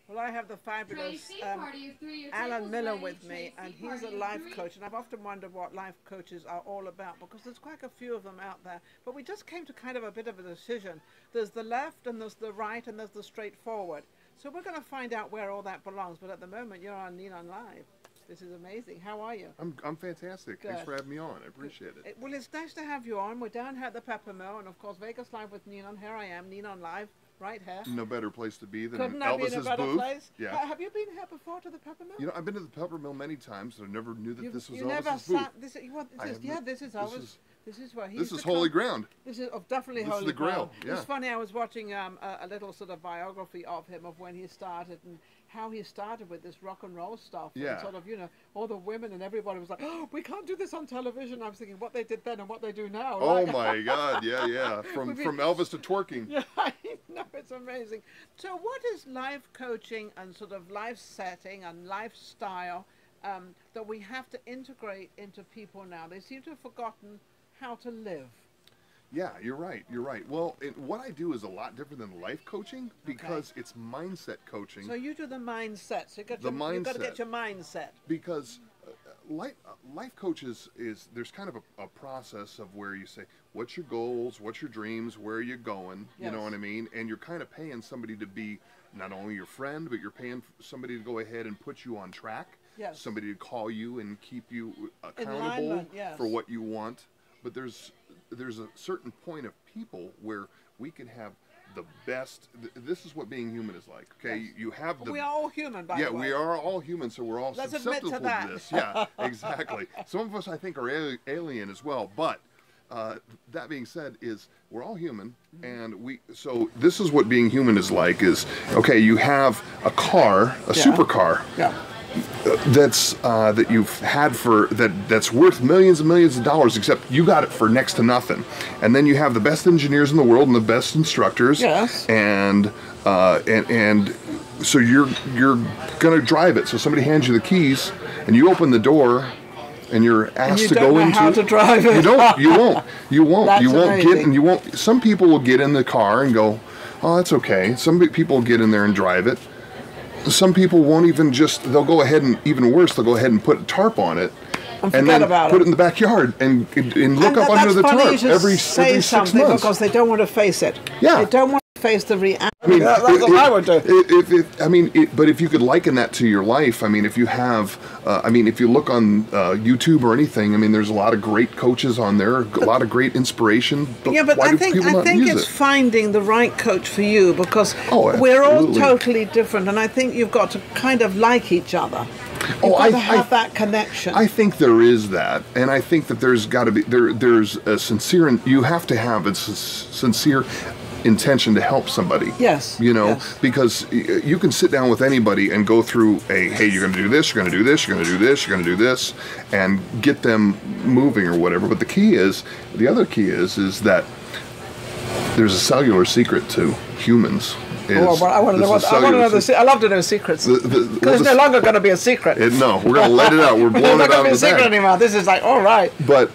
Well, I have the fabulous Alan Miller with me, and he's a life coach. And I've often wondered what life coaches are all about, because there's quite a few of them out there. But we just came to kind of a bit of a decision. There's the left, and there's the right, and there's the straightforward. So we're going to find out where all that belongs. But at the moment, you're on Ninon Live. This is amazing. How are you? I'm fantastic. Good. Thanks for having me on. I appreciate it. Well, it's nice to have you on. We're down here at the Peppermill, and of course, Vegas Live with Ninon. Here I am, Ninon Live. Right here. No better place to be than Couldn't Elvis's be in a better booth. Place? Yeah. Have you been here before to the Peppermill? You know, I've been to the Peppermill many times, but I never knew that this was you Elvis's never booth. Sat, this is Elvis. This is where he's. This is holy ground. This is definitely this holy is the ground. Grail. Yeah. It's funny. I was watching a little sort of biography of him, of when he started and how he started with this rock and roll stuff. Yeah. And sort of, you know, all the women and everybody was like, "Oh, we can't do this on television." I was thinking what they did then and what they do now. Oh like, my God! Yeah, yeah. From Elvis to twerking. Yeah, I know, it's amazing. So, what is life coaching and sort of life setting and lifestyle that we have to integrate into people now? They seem to have forgotten how to live. Yeah, you're right. You're right. Well, what I do is a lot different than life coaching because it's mindset coaching. So you do the mindset. So you've got to get your mindset. Because life coaches there's kind of a process of where you say, what's your goals, what's your dreams, where are you going, you know what I mean? And you're kind of paying somebody to be not only your friend, but you're paying somebody to go ahead and put you on track. Yes. Somebody to call you and keep you accountable for what you want. But there's a certain point of people where we can have the best. This is what being human is like. Okay, you have the. We are all human, by the way. Yeah, we are all human, so we're all susceptible to this. Yeah, exactly. Some of us, I think, are alien as well. But that being said, we're all human, and so this is what being human is like. Is okay. You have a car, a supercar. Yeah. That you've had that's worth millions and millions of dollars, except you got it for next to nothing. And then you have the best engineers in the world and the best instructors. Yes. And so you're gonna drive it. So somebody hands you the keys, and you open the door, and you're asked to go into. How to drive it. You won't. That's you won't amazing. get, and you won't. Some people will get in the car and go, "Oh, that's okay." Some people will get in there and drive it. Some people won't even they'll go ahead and, even worse, they'll go ahead and put a tarp on it and then put it in the backyard and look up under the tarp every 6 months. Because they don't want to face it. Yeah. They don't want to face the reality. I mean, that's what I would do. But if you could liken that to your life, I mean, if you have, if you look on YouTube or anything, I mean, there's a lot of great coaches on there, a lot of great inspiration. But I think it's finding the right coach for you, because we're all totally different, and I think you've got to kind of like each other. You've got to have that connection. I think there is that, and I think that there's got to be there's a sincere, and you have to have a sincere intention to help somebody. Yes. You know, because you can sit down with anybody and go through hey, you're going to do this, you're going to do this, you're going to do this, you're going to do this, and get them moving or whatever. But the other key is that there's a cellular secret to humans. I want to know. I love to know secrets. Because it's no longer going to be a secret. No, we're going to let it out. We're blowing it out of the bag. It's not going to be a secret anymore. This is like, all right. But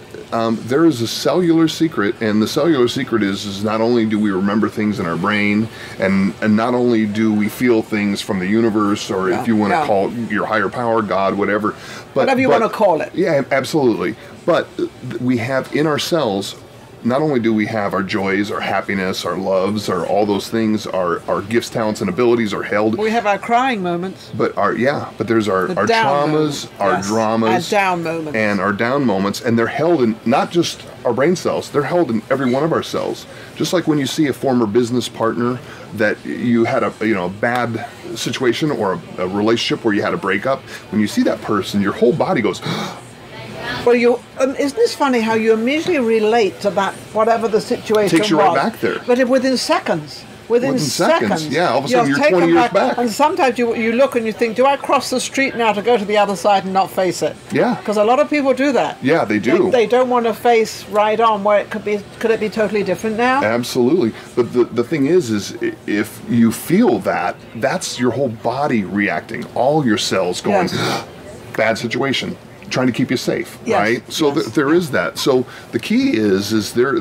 there is a cellular secret, and the cellular secret is not only do we remember things in our brain, and not only do we feel things from the universe, or if you want to call it your higher power, God, whatever. Whatever you want to call it. Yeah, absolutely. But we have in our cells, not only do we have our joys, our happiness, our loves, our all those things, our gifts, talents, and abilities are held. We have our crying moments. But there's our traumas, our dramas, our down moments, and our down moments, and they're held in not just our brain cells; they're held in every one of our cells. Just like when you see a former business partner that you had a bad situation or a relationship where you had a breakup, when you see that person, your whole body goes. Well, isn't this funny how you immediately relate to that, whatever the situation was? Takes you right back there. But within seconds. Within seconds. Yeah, all of a sudden you're 20 years back. And sometimes you look and you think, do I cross the street now to go to the other side and not face it? Yeah. Because a lot of people do that. Yeah, they do. They don't want to face right on where could it be totally different now? Absolutely. But the thing is if you feel that, that's your whole body reacting. All your cells going, bad situation. Trying to keep you safe, right? So there is that. So the key is there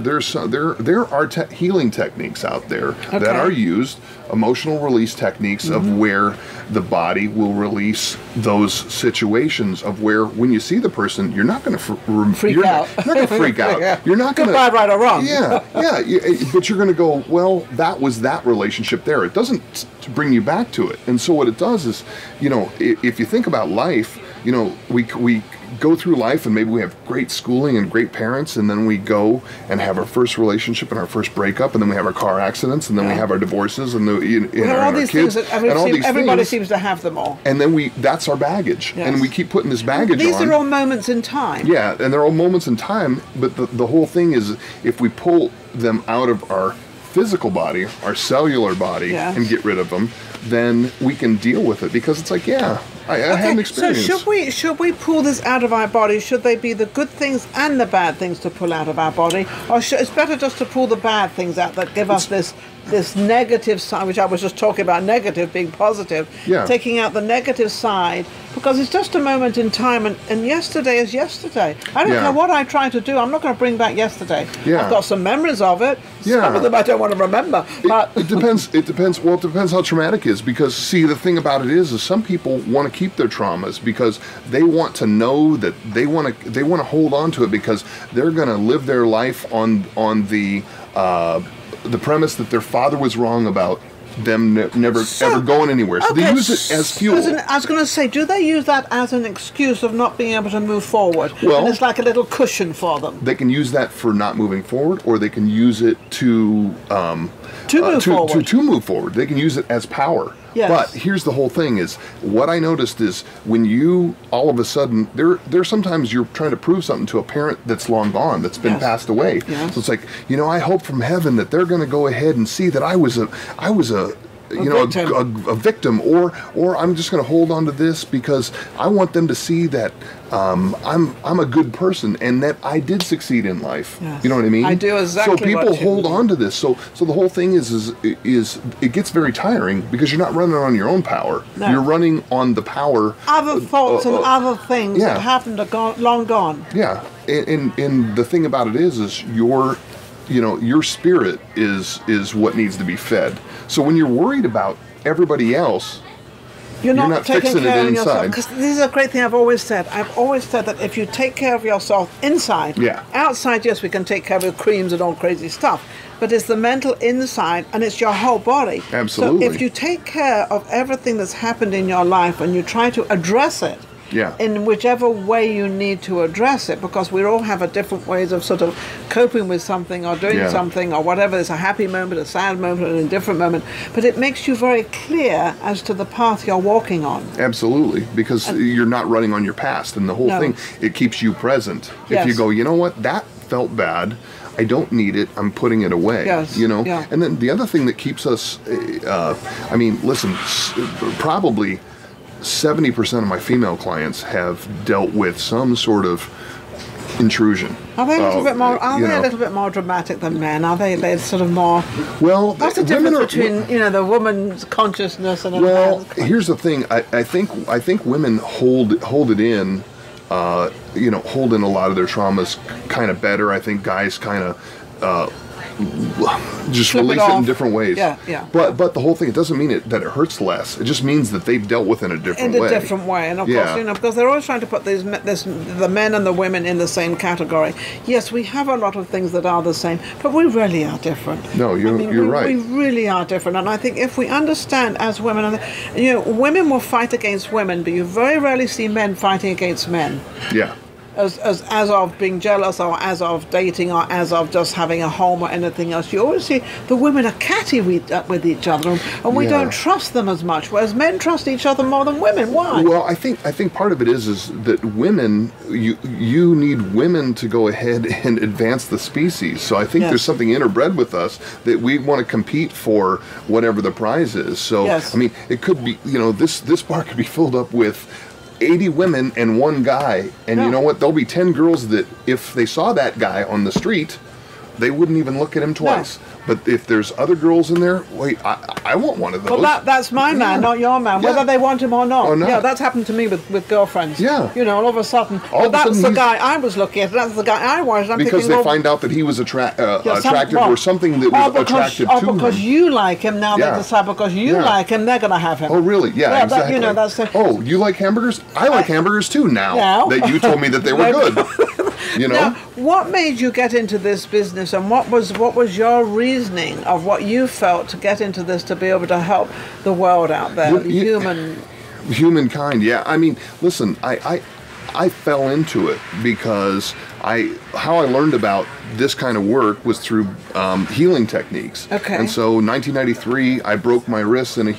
are healing techniques out there that are used, emotional release techniques of where the body will release those situations of where when you see the person, you're not going to freak out. You're not going to freak out. You're not going to bad, right, or wrong. Yeah, but you're going to go, well, that was that relationship there. It doesn't bring you back to it. And so what it does is, if you think about life, we go through life and maybe we have great schooling and great parents, and then we go and have our first relationship and our first breakup, and then we have our car accidents, and then we have our divorces and all these kids, things. Everybody seems to have them all. And then that's our baggage, and we keep putting this baggage These on. are all moments in time. Yeah, and they're all moments in time, but the whole thing is if we pull them out of our physical body, our cellular body, and get rid of them, then we can deal with it, because it's like, I had an experience. So should we pull this out of our body? Should they be the good things and the bad things to pull out of our body, or it's better just to pull the bad things out that give us this negative side, which I was just talking about, negative being positive, taking out the negative side, because it's just a moment in time, and yesterday is yesterday. I don't care what I try to do, I'm not going to bring back yesterday. I've got some memories of it. Some of them I don't want to remember. But it depends. Well, it depends how traumatic it is, because see, the thing about it is some people want to keep their traumas because they want to know that they want to hold on to it, because they're going to live their life on the premise that their father was wrong about them never ever going anywhere. So they use it as fuel. I was going to say, do they use that as an excuse of not being able to move forward? Well, and it's like a little cushion for them. They can use that for not moving forward, or they can use it to move forward. They can use it as power. Yes. But here's the whole thing is, what I noticed is when you all of a sudden, there sometimes you're trying to prove something to a parent that's long gone, that's been passed away. So it's like, I hope from heaven that they're going to go ahead and see that I was a victim, or I'm just going to hold on to this because I want them to see that I'm a good person and that I did succeed in life. Yes. You know what I mean? I do exactly. So people hold on to this. So the whole thing is it gets very tiring, because you're not running on your own power. No. You're running on the power. Other thoughts and other things that happened are long gone. Yeah, and the thing about it is your spirit is what needs to be fed. So when you're worried about everybody else, you're not fixing it inside. Because this is a great thing I've always said. I've always said that if you take care of yourself inside, outside, yes, we can take care of your creams and all crazy stuff, but it's the mental inside, and it's your whole body. Absolutely. So if you take care of everything that's happened in your life and you try to address it, in whichever way you need to address it, because we all have a different ways of sort of coping with something or doing something or whatever. There's a happy moment, a sad moment, an indifferent moment, but it makes you very clear as to the path you're walking on. Absolutely, because you're not running on your past, and the whole thing, it keeps you present. If you go, you know what, that felt bad, I don't need it, I'm putting it away. And then the other thing that keeps us, listen, probably 70% of my female clients have dealt with some sort of intrusion. Are they a little bit more? Are they a little bit more dramatic than men? Are they? They're sort of more. Well, that's the difference between the woman's consciousness and. Well, here's the thing. I think women hold it in. Hold in a lot of their traumas kind of better. I think guys kind of. Just release it in different ways. But the whole thing, it doesn't mean that it hurts less. It just means that they've dealt with it in a different way. And of course, because they're always trying to put the men and the women in the same category. Yes, we have a lot of things that are the same, but we really are different. No, you're right. We really are different, and I think if we understand as women, women will fight against women, but you very rarely see men fighting against men. Yeah. As of being jealous, or as of dating, or as of just having a home, or anything else. You always see the women are catty with each other, and we don't trust them as much, whereas men trust each other more than women. Why? Well, I think part of it is that women, you need women to go ahead and advance the species. So I think there's something interbred with us that we want to compete for whatever the prize is. So it could be, this bar could be filled up with 80 women and one guy, and you know what? There'll be 10 girls that if they saw that guy on the street, they wouldn't even look at him twice. But if there's other girls in there, wait, I want one of those. Well, that's my man, not your man, whether they want him or not. Yeah, that's happened to me with girlfriends. Yeah. You know, all of a sudden, that's the guy I was looking at, that's the guy I was. Because they find out that he was attractive or something that was attractive to him. Because you like him, now they decide because you like him, they're going to have him. Oh, really? Yeah, exactly. You know, that's oh, you like hamburgers? I like hamburgers too now that you told me that they were good. You know? Now, what made you get into this business, and what was your reasoning of what you felt to get into this to be able to help the world out there, humankind? Yeah, I mean, listen, I fell into it because how I learned about this kind of work was through healing techniques. Okay. And so, 1993, I broke my wrist in a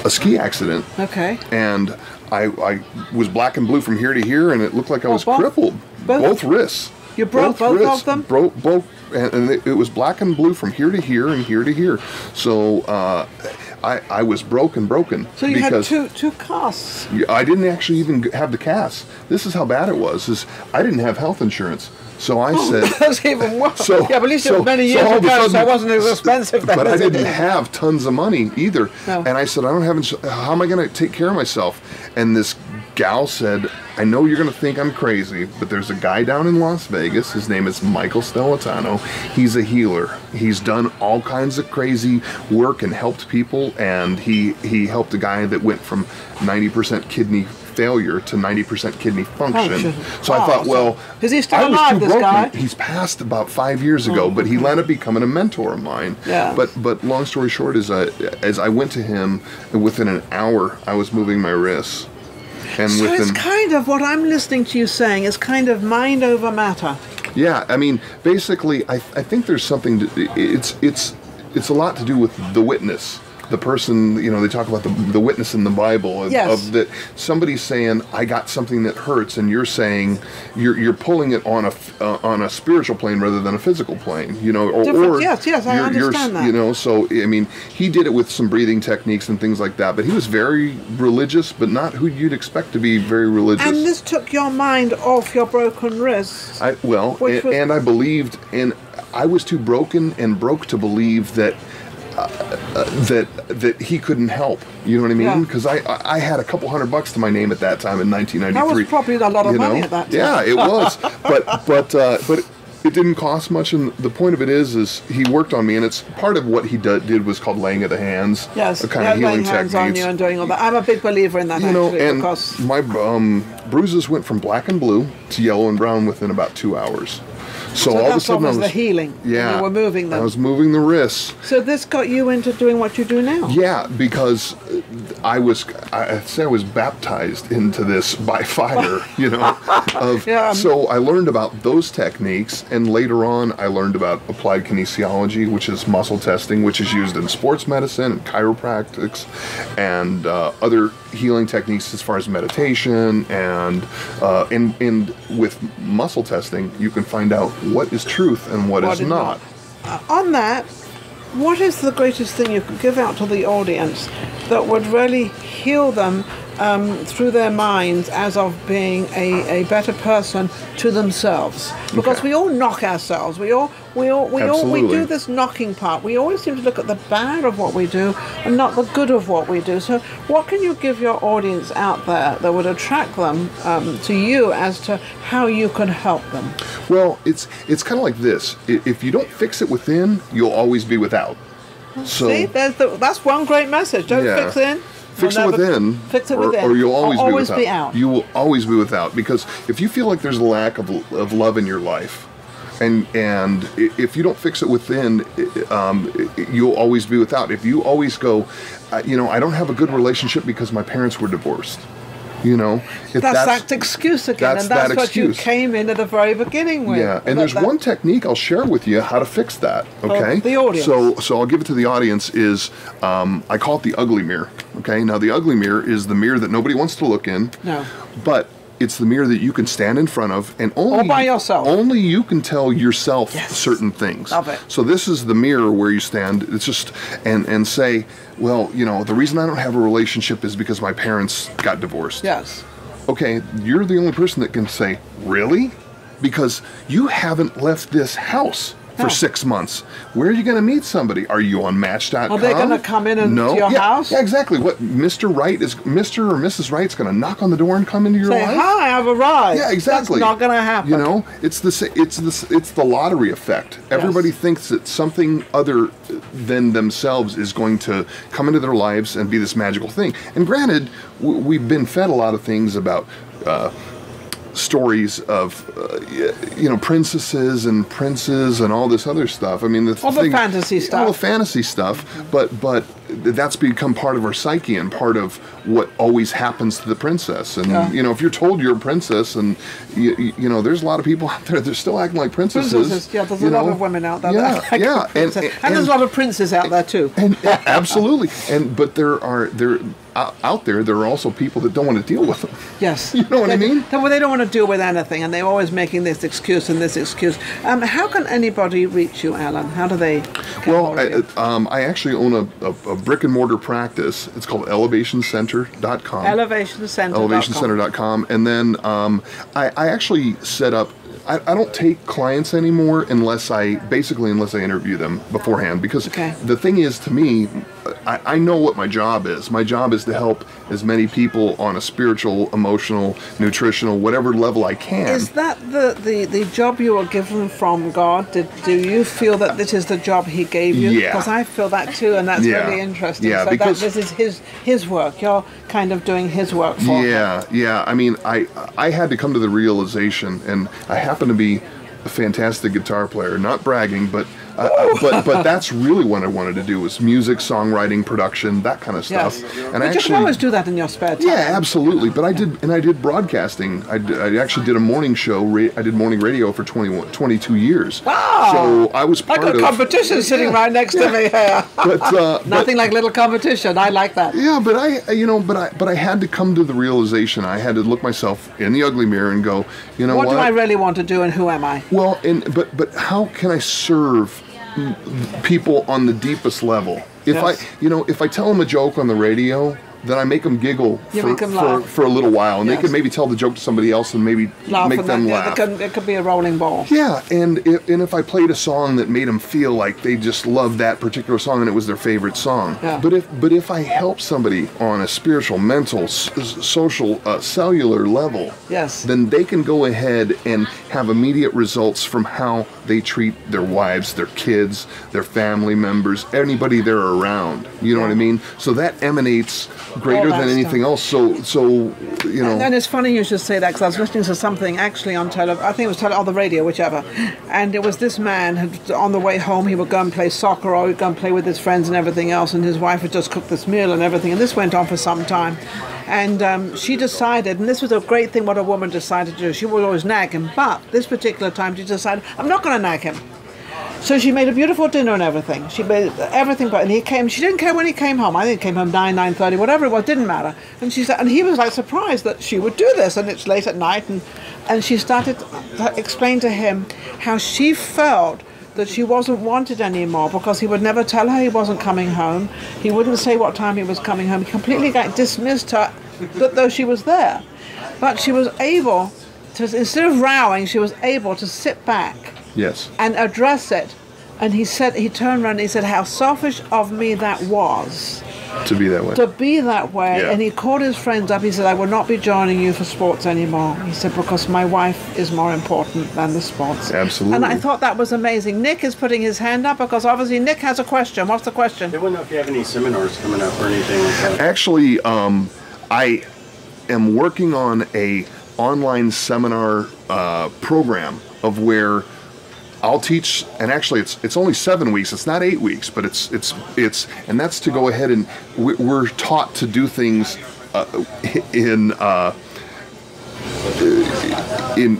ski accident. Okay. And I was black and blue from here to here, and it looked like I was crippled. Both wrists. You broke both of them? Broke both, and it was black and blue from here to here and here to here. So I was broken. So you had two casts? I didn't actually even have the cast. This is how bad it was. I didn't have health insurance. So I said... That's even worse. Yeah, but at least it was many years ago, so it wasn't as expensive then. But I didn't have tons of money either. No. And I said, I don't have insurance. How am I going to take care of myself? And this gal said, I know you're going to think I'm crazy, but there's a guy down in Las Vegas. His name is Michael Stellitano. He's a healer. He's done all kinds of crazy work and helped people. And he helped a guy that went from 90% kidney failure to 90% kidney function. So I thought, well, is he still alive, this guy? He's passed about 5 years ago, but he ended up becoming a mentor of mine. Yeah. But long story short is, as I went to him, within an hour, I was moving my wrists. And so it's kind of what I'm listening to you saying is kind of mind over matter. Yeah, I mean, basically, I think there's something. It's a lot to do with the witness. The person, you know, they talk about the witness in the Bible of that somebody's saying, I got something that hurts, and you're saying you're pulling it on a spiritual plane rather than a physical plane, you know, or yes, I understand that. You know, so I mean, he did it with some breathing techniques and things like that, but he was very religious, but not who you'd expect to be very religious. And this took your mind off your broken wrists. I believed, and I was too broken and broke to believe that that he couldn't help. You know what I mean? Because I had a couple $100 to my name at that time in 1993. That was probably a lot of money at that time. Yeah, it was. but it didn't cost much, and the point of it is he worked on me, and it's part of what he did was called laying of the hands. Yes, a kind of healing laying hands on you and doing all that. I'm a big believer in that. You know, and because my bruises went from black and blue to yellow and brown within about 2 hours. So all of a sudden, was the healing. Yeah, you were moving them. I was moving the wrists. So this got you into doing what you do now. Yeah, because I say I was baptized into this by fire. You know, so I learned about those techniques, and later on, I learned about applied kinesiology, which is muscle testing, which is used in sports medicine and chiropractics, and other healing techniques as far as meditation, and with muscle testing, you can find out what is truth and what is not. On that, what is the greatest thing you could give out to the audience that would really heal them through their minds as of being a better person to themselves? Because we all knock ourselves. We do this knocking part. We always seem to look at the bad of what we do and not the good of what we do. So what can you give your audience out there that would attract them to you as to how you can help them? Well, it's kind of like this. If you don't fix it within, you'll always be without. So, see, that's one great message. Don't fix in. Fix it within, or you'll always be out. You will always be without, because if you feel like there's a lack of love in your life, and if you don't fix it within, you'll always be without. If you always go, you know, I don't have a good relationship because my parents were divorced. You know, that's that excuse again, and that's what you came in at the very beginning with. Yeah, and there's one technique I'll share with you how to fix that. Okay, the audience. So I'll give it to the audience. Is I call it the ugly mirror. Okay, now the ugly mirror is the mirror that nobody wants to look in. No, but it's the mirror that you can stand in front of, and only all by yourself. Only you can tell yourself certain things. Love it. So this is the mirror where you stand. It's just and say, well, you know, the reason I don't have a relationship is because my parents got divorced. Yes. Okay, you're the only person that can say, really? Because you haven't left this house. for 6 months. Where are you going to meet somebody? Are you on Match.com? Are they going to come in and to your house? Yeah, exactly. What Mr. or Mrs. Wright's going to knock on the door and come into your life? Hi, I've arrived. Yeah, exactly. That's not going to happen. You know, it's the lottery effect. Everybody thinks that something other than themselves is going to come into their lives and be this magical thing. And granted, we've been fed a lot of things about stories of princesses and princes and all this other stuff. I mean, the fantasy stuff. All the fantasy stuff, but that's become part of our psyche and part of what always happens to the princess. And if you're told you're a princess, and you know, there's a lot of people out there that are still acting like princesses. Yeah, there's a lot of women out there. that act like princesses. And there's a lot of princes out there too. And absolutely. But there are also people that don't want to deal with them. Yes. You know what I mean? They don't want to deal with anything, and they're always making this excuse and this excuse. How can anybody reach you, Alan? How do they? I actually own a brick and mortar practice. It's called ElevationCenter.com. ElevationCenter.com. And then I actually set up. I don't take clients anymore unless I interview them beforehand, because the thing is, to me, I know what my job is. My job is to help as many people on a spiritual, emotional, nutritional, whatever level I can. Is that the job you were given from God? Do you feel that this is the job He gave you? Yeah. Because I feel that too, and that's really interesting. Yeah, so because this is His work. You're kind of doing His work for Him. Yeah. I mean, I had to come to the realization, and I happen to be a fantastic guitar player. Not bragging, but that's really what I wanted to do, was music, songwriting, production, that kind of stuff. Yes. And you can always do that in your spare time. Yeah, absolutely. But I did broadcasting. I actually did a morning show. I did morning radio for 22 years. Wow! So I was part of competition sitting right next to me here. But nothing like little competition. I like that. Yeah, but I had to come to the realization. I had to look myself in the ugly mirror and go, what do I really want to do, and who am I? Well, but how can I serve people on the deepest level? If I tell them a joke on the radio, then I make them giggle for a little while, and they can maybe tell the joke to somebody else and maybe make them laugh. It could be a rolling ball. Yeah, and if I played a song that made them feel like they just loved that particular song and it was their favorite song. Yeah. But if I help somebody on a spiritual, mental, social, cellular level, then they can go ahead and have immediate results from how they treat their wives, their kids, their family members, anybody they're around. You know what I mean? So that emanates greater than anything else. So And it's funny you should say that, because I was listening to something actually on I think it was on the radio, whichever, and it was this man who, on the way home, he would go and play soccer, or he'd go and play with his friends and everything else, and his wife had just cooked this meal and everything, and this went on for some time. And she decided, and this was a great thing what a woman decided to do, she would always nag him, but this particular time she decided, I'm not going to nag him. So she made a beautiful dinner and everything. She made everything, and he came. She didn't care when he came home. I think he came home 9:30, whatever it was, didn't matter. And she said, and he was like surprised that she would do this, and it's late at night, and she started to explain to him how she felt that she wasn't wanted anymore, because he would never tell her he wasn't coming home. He wouldn't say what time he was coming home. He completely dismissed her, though she was there. But she was able to, instead of rowing, she was able to sit back. Yes. And address it. And he turned around and he said, how selfish of me that was. To be that way. To be that way. Yeah. And he called his friends up. He said, I will not be joining you for sports anymore. He said, because my wife is more important than the sports. Absolutely. And I thought that was amazing. Nick is putting his hand up, because obviously Nick has a question. What's the question? I wonder if you have any seminars coming up or anything like that. Actually, I am working on a online seminar program of where I'll teach, and actually it's only 7 weeks. It's not 8 weeks, but it's and that's to go ahead and we're taught to do things in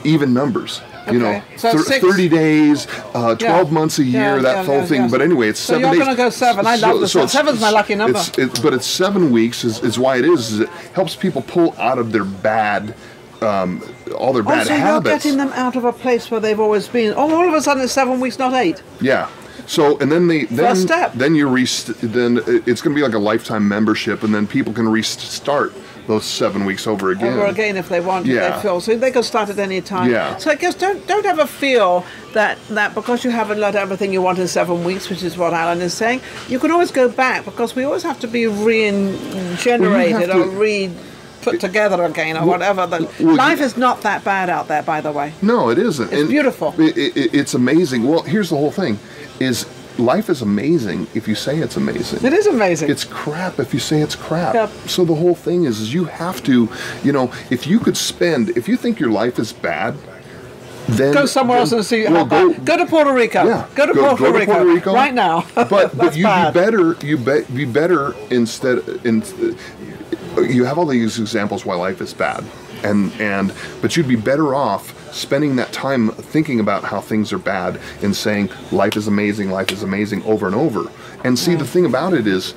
even numbers. You know, so 30 days, 12 months a year, that whole thing. But anyway, it's 7 days. So you're going to go 7. I love this. So 7's my lucky number. But it's 7 weeks is why it is it helps people pull out of their bad, all their bad habits. You're getting them out of a place where they've always been. Oh, all of a sudden it's 7 weeks, not 8. Yeah. So and then First step. then it's going to be like a lifetime membership, and then people can restart those 7 weeks over again. Over again if they want, if they feel. So they can start at any time. Yeah. So I guess don't ever feel that because you haven't learned everything you want in 7 weeks, which is what Alan is saying, you can always go back, because we always have to be regenerated or put together again, or whatever. Life is not that bad out there, by the way. No, it isn't. It's beautiful. It's amazing. Well, here's the whole thing: is life is amazing if you say it's amazing. It is amazing. It's crap if you say it's crap. Yep. So the whole thing is you have to, if you think your life is bad, then go somewhere else and see how bad. Go to Puerto Rico. Yeah, go to Puerto Rico right now. But you'd be better instead. You have all these examples why life is bad, but you'd be better off spending that time thinking about how things are bad and saying life is amazing over and over. And see, the thing about it is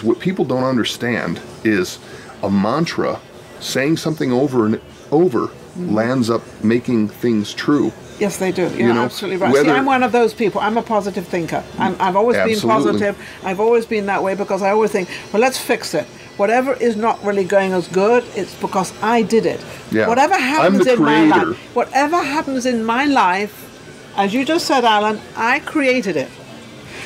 what people don't understand is a mantra, saying something over and over lands up making things true. Yes, they do. You're absolutely right. See, I'm one of those people. I'm a positive thinker. I've always been positive. I've always been that way, because I always think, well, let's fix it. Whatever is not really going as good, it's because I did it. Yeah. Whatever happens in my life, as you just said, Alan, I created it.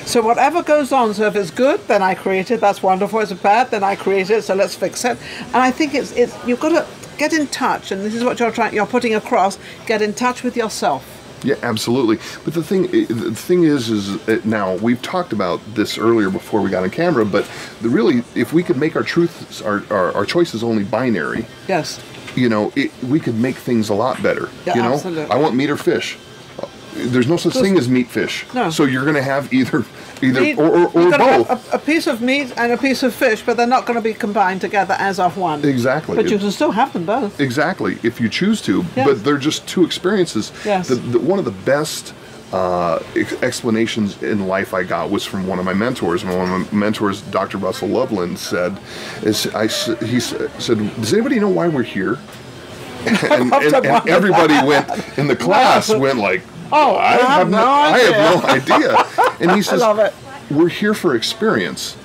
So whatever goes on, so if it's good, then I created it. That's wonderful. If it's bad, then I created it. So let's fix it. And I think it's you've got to get in touch, and this is what you're putting across. Get in touch with yourself. Yeah, absolutely. But the thing is now we've talked about this earlier before we got on camera. But really, if we could make our truths, our choices only binary, yes, we could make things a lot better. Yeah, absolutely. I want meat or fish. There's no such thing as meat fish. No. So you're going to have either meat, or both. Have a piece of meat and a piece of fish, but they're not going to be combined together as of one. Exactly. But you can still have them both. Exactly, if you choose to. Yes. But they're just two experiences. Yes. One of the best explanations in life I got was from one of my mentors. And one of my mentors, Dr. Russell Loveland, said, he said, does anybody know why we're here? and everybody went in the class went like, oh, I have no idea. And he says, I love it. We're here for experience.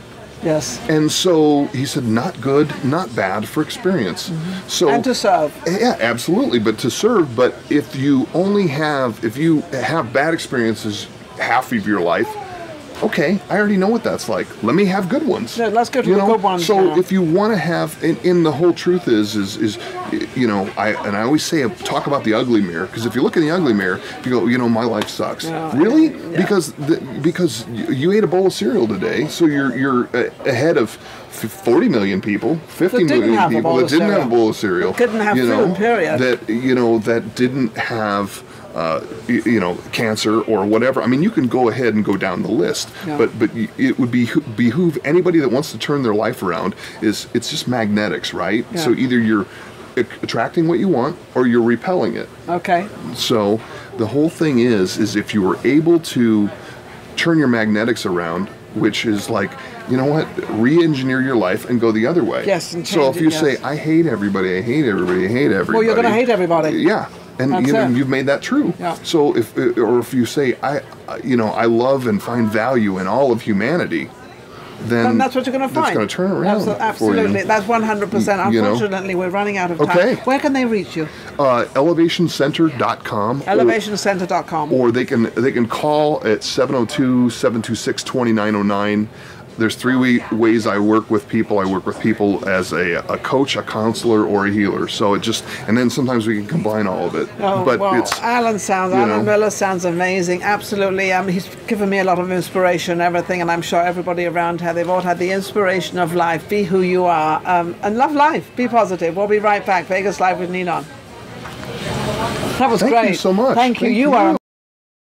Yes. And so he said, not good, not bad, for experience. Mm-hmm. So and to serve. Yeah, absolutely. But to serve. But if you have bad experiences half of your life, okay, I already know what that's like. Let me have good ones. Yeah, let's go to the good ones. So if you want to have, and the whole truth is, I always say, talk about the ugly mirror, because if you look in the ugly mirror, you go, my life sucks. Yeah. Really? Yeah. Because you ate a bowl of cereal today, so you're ahead of 40 million people, 50 million people that didn't have a bowl of cereal. Couldn't have food, period. That didn't have cancer or whatever. I mean, you can go ahead and go down the list, but it would behoove anybody that wants to turn their life around. It's just magnetics, right? Yeah. So either you're attracting what you want or you're repelling it. Okay. So the whole thing is if you were able to turn your magnetics around, which is like, re-engineer your life and go the other way. Yes. And so if you say, I hate everybody, I hate everybody, I hate everybody. Well, you're going to hate everybody. Yeah. And you've made that true. Yeah. So if you say I love and find value in all of humanity, then that's what you're going to find. It's going to turn around. Absolutely, that's 100%. Unfortunately, we're running out of time. Okay. Where can they reach you? Elevationcenter.com. Elevationcenter.com. Or they can call at 702-726-2909. There's three ways I work with people. I work with people as a coach, a counselor, or a healer. So and then sometimes we can combine all of it. Oh, but well, Alan Miller sounds amazing. Absolutely. He's given me a lot of inspiration and everything, and I'm sure everybody around here, they've all had the inspiration of life. Be who you are, and love life. Be positive. We'll be right back. Vegas Live with Ninon. That was great. Thank you so much. Thank you. You are